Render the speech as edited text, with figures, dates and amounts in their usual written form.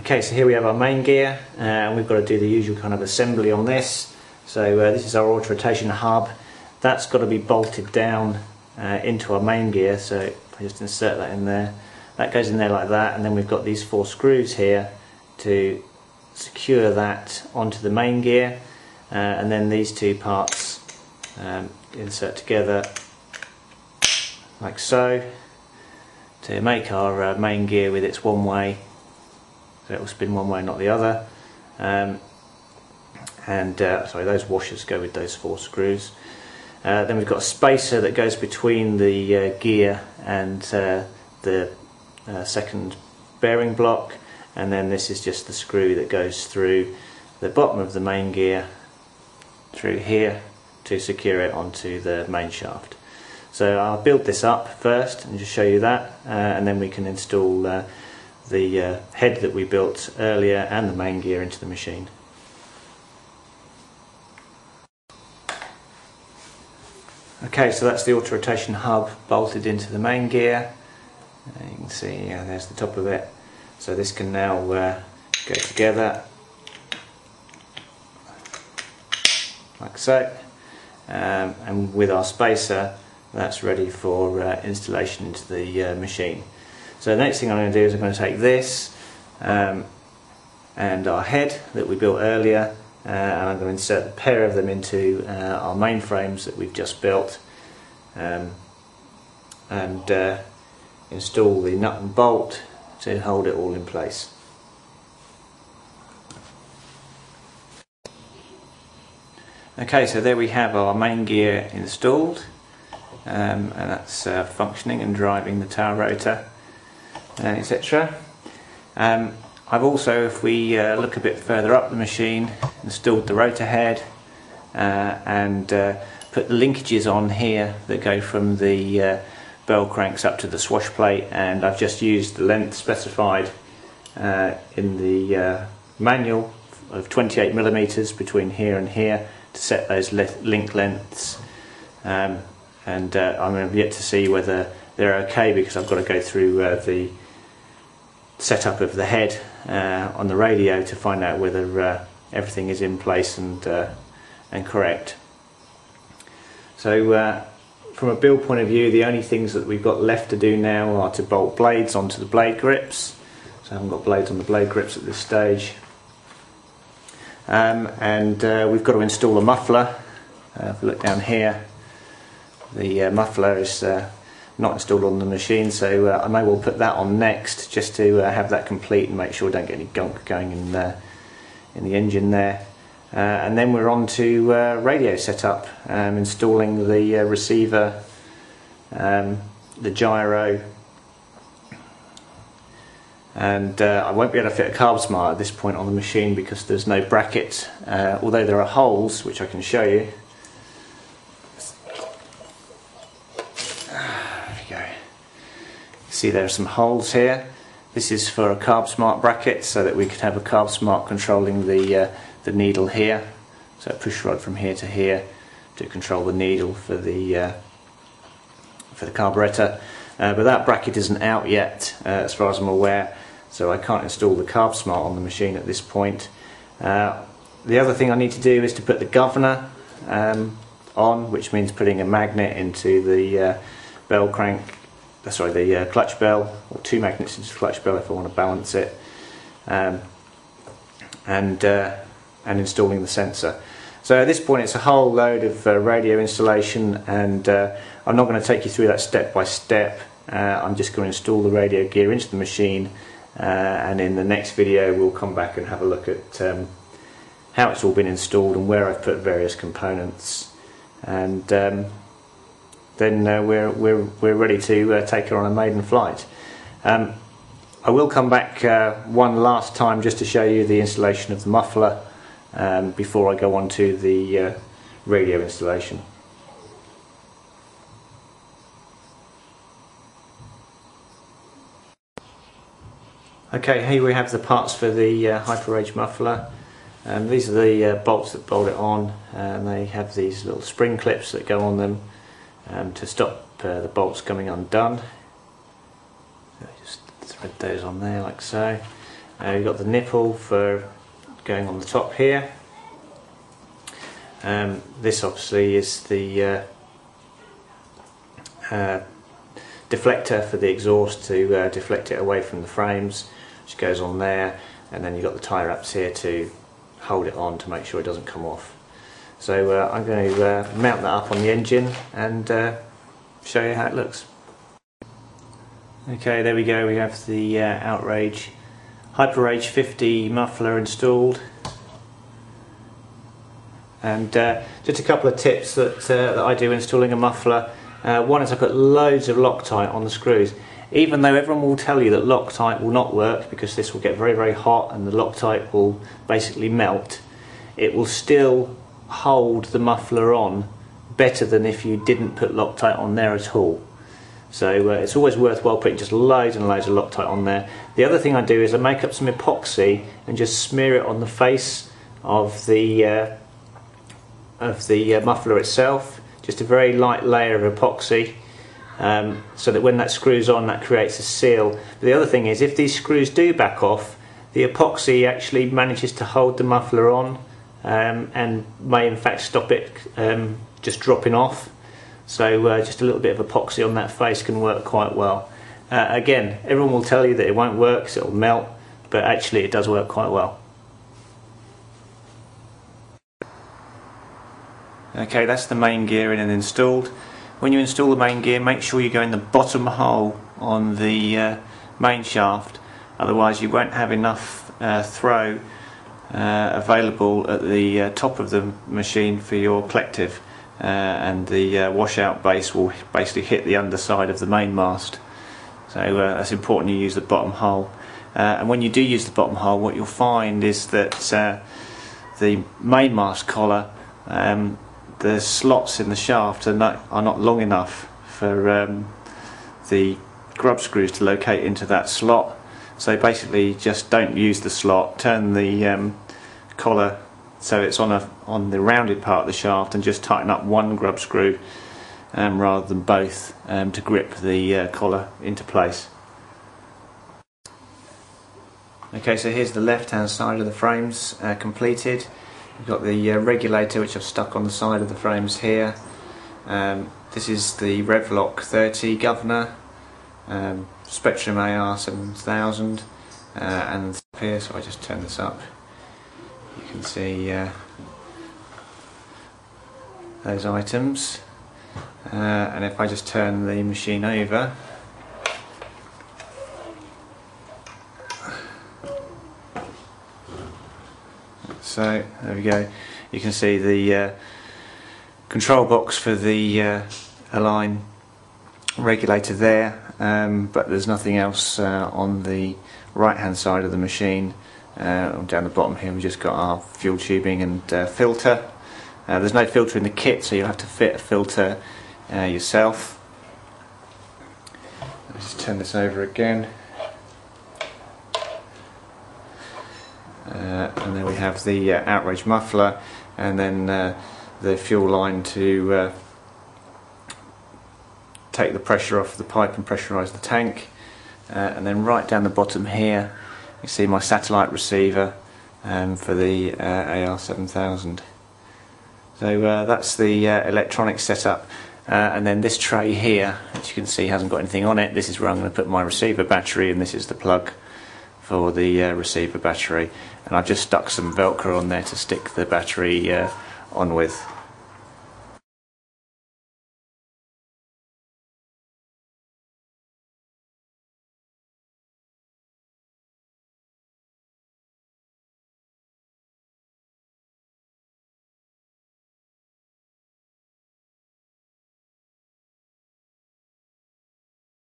Okay, so here we have our main gear, and we've got to do the usual kind of assembly on this. So this is our auto rotation hub. That's got to be bolted down into our main gear, so if I just insert that in there, that goes in there like that, and then we've got these 4 screws here to secure that onto the main gear, and then these 2 parts insert together like so to make our main gear with its one way, so it will spin one way, not the other. Sorry, those washers go with those 4 screws. Then we've got a spacer that goes between the gear and the second bearing block, and then this is just the screw that goes through the bottom of the main gear through here to secure it onto the main shaft. So I'll build this up first and just show you that, and then we can install the head that we built earlier and the main gear into the machine. Okay, so that's the auto rotation hub bolted into the main gear. You can see there's the top of it. So this can now go together like so, and with our spacer that's ready for installation into the machine. So the next thing I'm going to do is I'm going to take this and our head that we built earlier, and I'm going to insert a pair of them into our main frames that we've just built, and install the nut and bolt to hold it all in place. Okay, so there we have our main gear installed, and that's functioning and driving the tower rotor, etc. I've also, if we look a bit further up the machine, installed the rotor head and put the linkages on here that go from the bell cranks up to the swash plate, and I've just used the length specified in the manual of 28mm between here and here to set those link lengths, and I'm yet to see whether they're okay, because I've got to go through the setup of the head on the radio to find out whether everything is in place and correct. So from a build point of view, the only things that we've got left to do now are to bolt blades onto the blade grips. So I haven't got blades on the blade grips at this stage. We've got to install a muffler. If we look down here, the muffler is not installed on the machine, so I may well put that on next, just to have that complete and make sure we don't get any gunk going in the engine there. And then we're on to radio setup, installing the receiver, the gyro, and I won't be able to fit a carb smart at this point on the machine because there's no bracket, although there are holes which I can show you. See, there are some holes here. This is for a carb smart bracket, so that we could have a carb smart controlling the needle here. So a push rod from here to here to control the needle for the carburetor. But that bracket isn't out yet, as far as I'm aware, so I can't install the carb smart on the machine at this point. The other thing I need to do is to put the governor on, which means putting a magnet into the bell crank. Sorry, the clutch bell, or 2 magnets into the clutch bell if I want to balance it, and installing the sensor. So at this point it's a whole load of radio installation, and I'm not going to take you through that step by step. I'm just going to install the radio gear into the machine, and in the next video we'll come back and have a look at how it's all been installed and where I've put various components, and then we're ready to take her on a maiden flight. I will come back one last time just to show you the installation of the muffler before I go on to the radio installation. Okay, here we have the parts for the Outrage muffler. These are the bolts that bolt it on, and they have these little spring clips that go on them to stop the bolts coming undone. So just thread those on there like so, You've got the nipple for going on the top here. This obviously is the deflector for the exhaust to deflect it away from the frames, which goes on there, and then you've got the tie wraps here to hold it on to make sure it doesn't come off. So I'm going to mount that up on the engine and show you how it looks. Okay, there we go, we have the Outrage Hyperage 50 muffler installed. And just a couple of tips that I do installing a muffler. One is I put loads of Loctite on the screws. Even though everyone will tell you that Loctite will not work because this will get very, very hot and the Loctite will basically melt, it will still hold the muffler on better than if you didn't put Loctite on there at all. So it's always worthwhile putting just loads and loads of Loctite on there. The other thing I do is I make up some epoxy and just smear it on the face of the muffler itself. Just a very light layer of epoxy, so that when that screws on, that creates a seal. But the other thing is, if these screws do back off, the epoxy actually manages to hold the muffler on and may in fact stop it just dropping off. So just a little bit of epoxy on that face can work quite well. Again, everyone will tell you that it won't work because it will melt, but actually it does work quite well. Okay, that's the main gear in and installed. When you install the main gear, make sure you go in the bottom hole on the main shaft, otherwise you won't have enough throw available at the top of the machine for your collective, and the washout base will basically hit the underside of the main mast. So that's important you use the bottom hole. And when you do use the bottom hole, what you'll find is that the main mast collar, the slots in the shaft are not long enough for the grub screws to locate into that slot. So basically just don't use the slot, turn the collar so it's on the rounded part of the shaft, and just tighten up one grub screw rather than both to grip the collar into place. Okay, so here's the left hand side of the frames completed. We've got the regulator, which I've stuck on the side of the frames here. This is the Revlock 30 governor, Spectrum AR 7000, and here, so I just turn this up. You can see those items, and if I just turn the machine over, so there we go. You can see the control box for the align regulator there, but there's nothing else on the right hand side of the machine. Down the bottom here we've just got our fuel tubing and filter. There's no filter in the kit, so you'll have to fit a filter yourself. Let's just turn this over again. And then we have the Outrage muffler, and then the fuel line to take the pressure off the pipe and pressurise the tank. And then right down the bottom here you see my satellite receiver for the AR 7000. So that's the electronic setup. And then this tray here, which you can see hasn't got anything on it, this is where I'm going to put my receiver battery, and this is the plug for the receiver battery. And I've just stuck some Velcro on there to stick the battery on with.